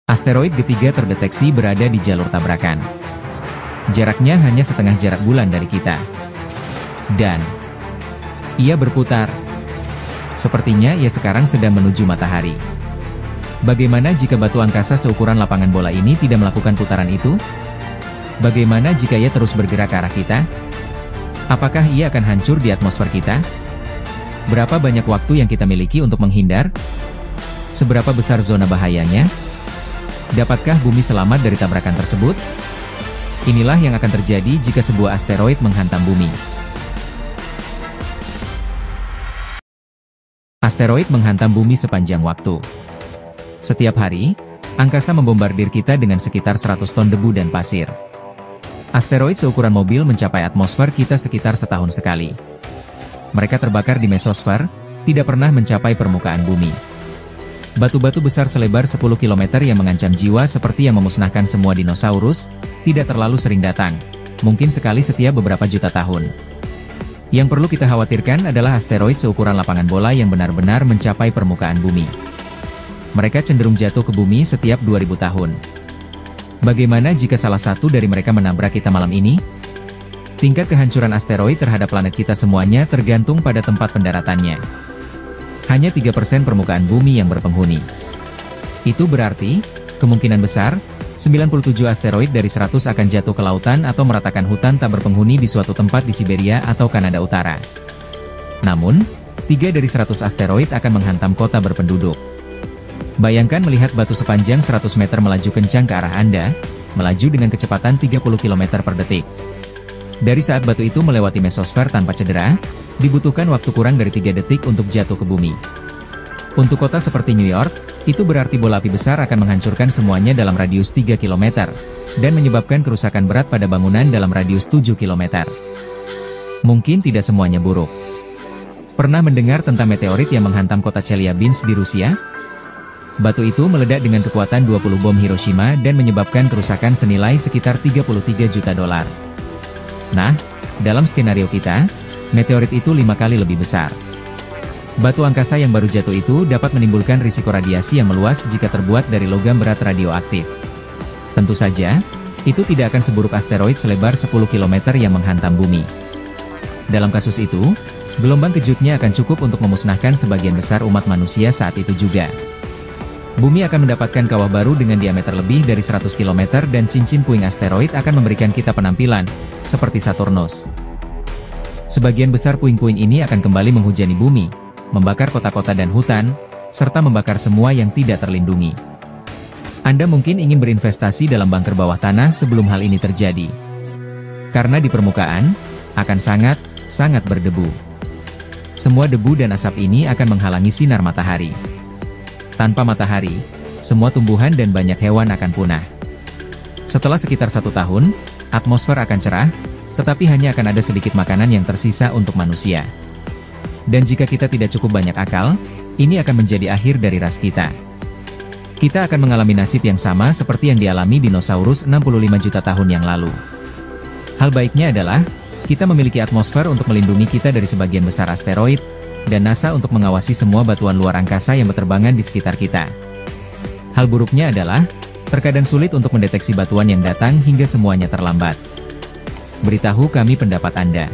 Asteroid ketiga terdeteksi berada di jalur tabrakan. Jaraknya hanya setengah jarak bulan dari kita. Dan ia berputar. Sepertinya ia sekarang sedang menuju matahari. Bagaimana jika batu angkasa seukuran lapangan bola ini tidak melakukan putaran itu? Bagaimana jika ia terus bergerak ke arah kita? Apakah ia akan hancur di atmosfer kita? Berapa banyak waktu yang kita miliki untuk menghindar? Seberapa besar zona bahayanya? Dapatkah bumi selamat dari tabrakan tersebut? Inilah yang akan terjadi jika sebuah asteroid menghantam bumi. Asteroid menghantam bumi sepanjang waktu. Setiap hari, angkasa membombardir kita dengan sekitar 100 ton debu dan pasir. Asteroid seukuran mobil mencapai atmosfer kita sekitar setahun sekali. Mereka terbakar di mesosfer, tidak pernah mencapai permukaan bumi. Batu-batu besar selebar 10 km yang mengancam jiwa seperti yang memusnahkan semua dinosaurus, tidak terlalu sering datang, mungkin sekali setiap beberapa juta tahun. Yang perlu kita khawatirkan adalah asteroid seukuran lapangan bola yang benar-benar mencapai permukaan bumi. Mereka cenderung jatuh ke bumi setiap 2000 tahun. Bagaimana jika salah satu dari mereka menabrak kita malam ini? Tingkat kehancuran asteroid terhadap planet kita semuanya tergantung pada tempat pendaratannya. Hanya 3% permukaan bumi yang berpenghuni. Itu berarti, kemungkinan besar, 97 asteroid dari 100 akan jatuh ke lautan atau meratakan hutan tak berpenghuni di suatu tempat di Siberia atau Kanada Utara. Namun, 3 dari 100 asteroid akan menghantam kota berpenduduk. Bayangkan melihat batu sepanjang 100 meter melaju kencang ke arah Anda, melaju dengan kecepatan 30 km per detik. Dari saat batu itu melewati mesosfer tanpa cedera, dibutuhkan waktu kurang dari 3 detik untuk jatuh ke bumi. Untuk kota seperti New York, itu berarti bola api besar akan menghancurkan semuanya dalam radius 3 km, dan menyebabkan kerusakan berat pada bangunan dalam radius 7 km. Mungkin tidak semuanya buruk. Pernah mendengar tentang meteorit yang menghantam kota Chelyabinsk di Rusia? Batu itu meledak dengan kekuatan 20 bom Hiroshima dan menyebabkan kerusakan senilai sekitar 33 juta dolar. Nah, dalam skenario kita, meteorit itu 5 kali lebih besar. Batu angkasa yang baru jatuh itu dapat menimbulkan risiko radiasi yang meluas jika terbuat dari logam berat radioaktif. Tentu saja, itu tidak akan seburuk asteroid selebar 10 km yang menghantam bumi. Dalam kasus itu, gelombang kejutnya akan cukup untuk memusnahkan sebagian besar umat manusia saat itu juga. Bumi akan mendapatkan kawah baru dengan diameter lebih dari 100 km dan cincin puing asteroid akan memberikan kita penampilan seperti Saturnus. Sebagian besar puing-puing ini akan kembali menghujani bumi, membakar kota-kota dan hutan, serta membakar semua yang tidak terlindungi. Anda mungkin ingin berinvestasi dalam bunker bawah tanah sebelum hal ini terjadi. Karena di permukaan, akan sangat berdebu. Semua debu dan asap ini akan menghalangi sinar matahari. Tanpa matahari, semua tumbuhan dan banyak hewan akan punah. Setelah sekitar 1 tahun, atmosfer akan cerah, tetapi hanya akan ada sedikit makanan yang tersisa untuk manusia. Dan jika kita tidak cukup banyak akal, ini akan menjadi akhir dari ras kita. Kita akan mengalami nasib yang sama seperti yang dialami dinosaurus 65 juta tahun yang lalu. Hal baiknya adalah, kita memiliki atmosfer untuk melindungi kita dari sebagian besar asteroid, dan NASA untuk mengawasi semua batuan luar angkasa yang berterbangan di sekitar kita. Hal buruknya adalah, terkadang sulit untuk mendeteksi batuan yang datang hingga semuanya terlambat. Beritahu kami pendapat Anda.